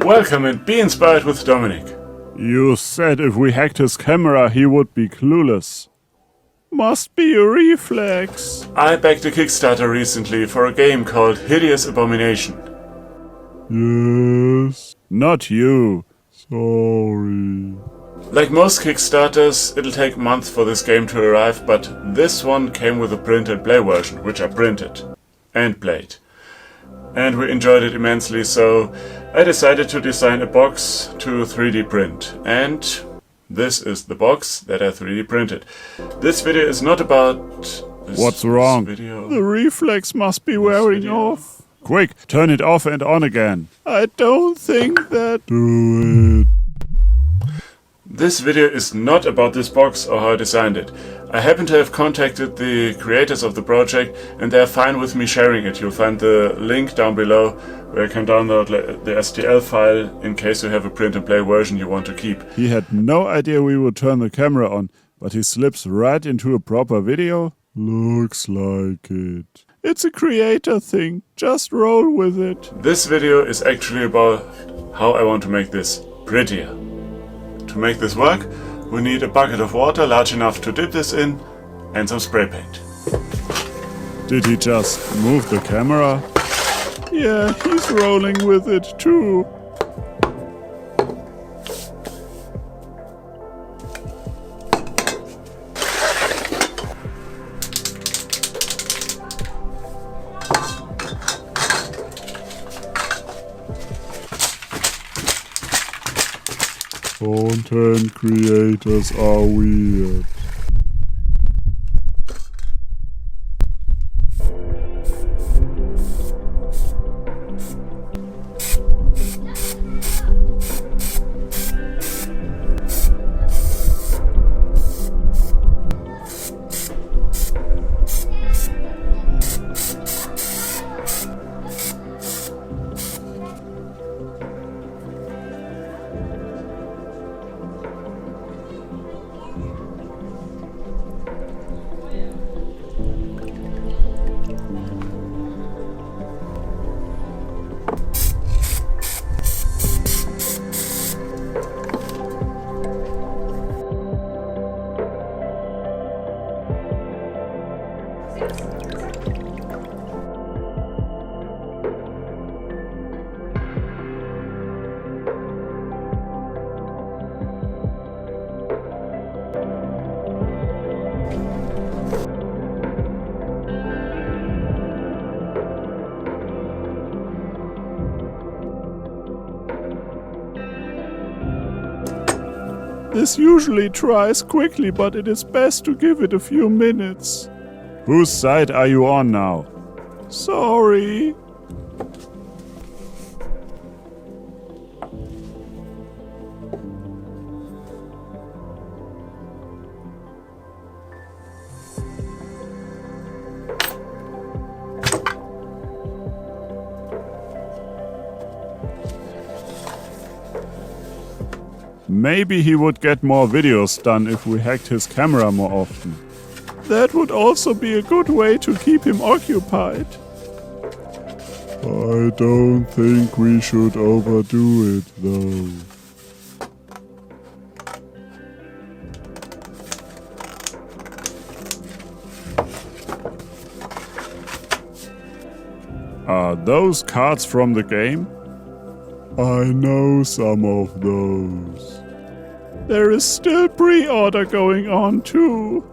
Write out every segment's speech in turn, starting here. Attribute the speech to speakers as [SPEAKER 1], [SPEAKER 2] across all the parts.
[SPEAKER 1] Welcome and be inspired with Dominic.
[SPEAKER 2] You said if we hacked his camera he would be clueless. Must be a reflex.
[SPEAKER 1] I backed a Kickstarter recently for a game called Hideous Abomination.
[SPEAKER 2] Yes. Not you. Sorry.
[SPEAKER 1] Like most Kickstarters, it'll take months for this game to arrive, but this one came with a print and play version, which I printed and played. And we enjoyed it immensely, so I decided to design a box to 3D print. And this is the box that I 3D printed. This video is not about...
[SPEAKER 2] What's wrong?
[SPEAKER 1] The
[SPEAKER 2] reflex must be wearing off. Quick, turn it off and on again. I don't think that... Do it.
[SPEAKER 1] This video is not about this box or how I designed it. I happen to have contacted the creators of the project and they're fine with me sharing it. You'll find the link down below where you can download the STL file in case you have a print and play version you want to keep.
[SPEAKER 2] He had no idea we would turn the camera on, but he slips right into a proper video. Looks like it. It's a creator thing. Just roll with it.
[SPEAKER 1] This video is actually about how I want to make this prettier. To make this work, we need a bucket of water large enough to dip this in and some spray paint.
[SPEAKER 2] Did he just move the camera? Yeah, he's rolling with it too. Content creators are weird. This usually dries quickly, but it is best to give it a few minutes. Whose side are you on now? Sorry. Maybe he would get more videos done if we hacked his camera more often. That would also be a good way to keep him occupied. I don't think we should overdo it, though. Are those cards from the game? I know some of those. There is still pre-order going on too.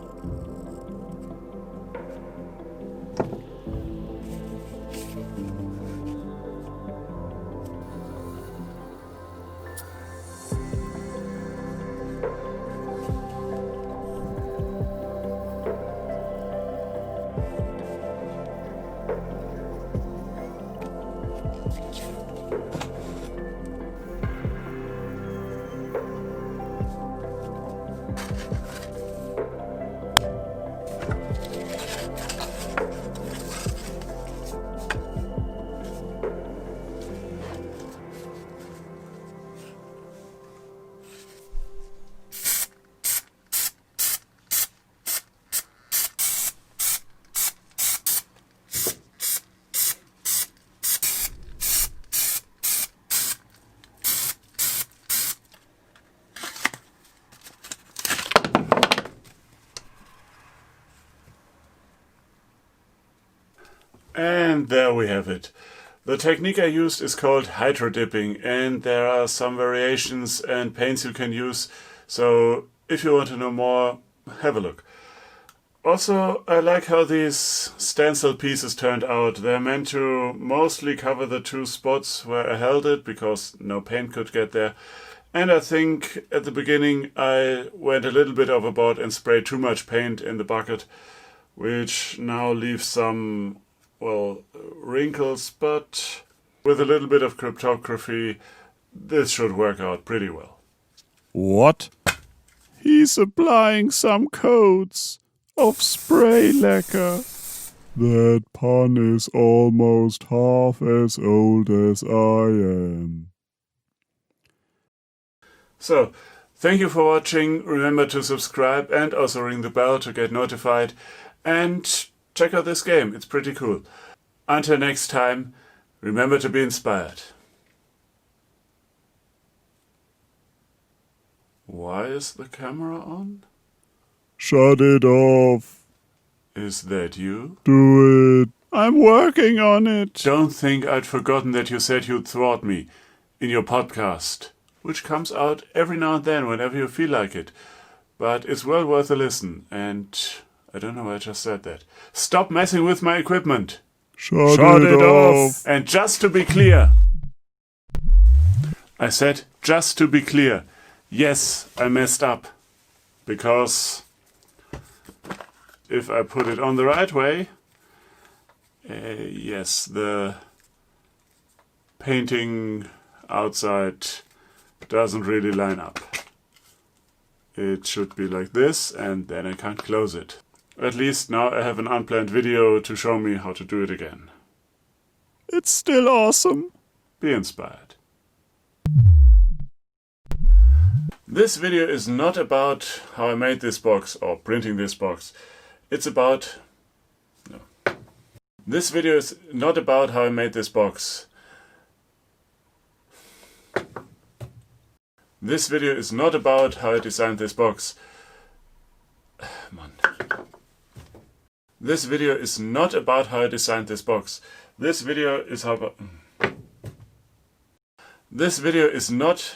[SPEAKER 1] And there we have it. The technique I used is called Hydrodipping, and there are some variations and paints you can use, so if you want to know more, have a look. Also, I like how these stencil pieces turned out. They're meant to mostly cover the two spots where I held it, because no paint could get there. And I think at the beginning I went a little bit overboard and sprayed too much paint in the bucket, which now leaves some, well, wrinkles, but with a little bit of cryptography, this should work out pretty well.
[SPEAKER 2] What? He's applying some coats of spray lacquer. That pun is almost half as old as I am.
[SPEAKER 1] So, thank you for watching. Remember to subscribe and also ring the bell to get notified. And check out this game, it's pretty cool. Until next time, remember to be inspired. Why is the camera on?
[SPEAKER 2] Shut it off.
[SPEAKER 1] Is that you?
[SPEAKER 2] Do it. I'm working on it.
[SPEAKER 1] Don't think I'd forgotten that you said you'd thwart me in your podcast, which comes out every now and then whenever you feel like it. But it's well worth a listen, and I don't know why I just said that. Stop messing with my equipment.
[SPEAKER 2] Shut it off.
[SPEAKER 1] And just to be clear, I said just to be clear, yes, I messed up. Because if I put it on the right way, yes, the painting outside doesn't really line up. It should be like this, and then I can't close it. At least now I have an unplanned video to show me how to do it again.
[SPEAKER 2] It's still awesome.
[SPEAKER 1] Be inspired. This video is not about how I made this box or printing this box. It's about... No. This video is not about how I made this box. This video is not about how I designed this box. Man. This video is not about how I designed this box. This video is how... This video is not...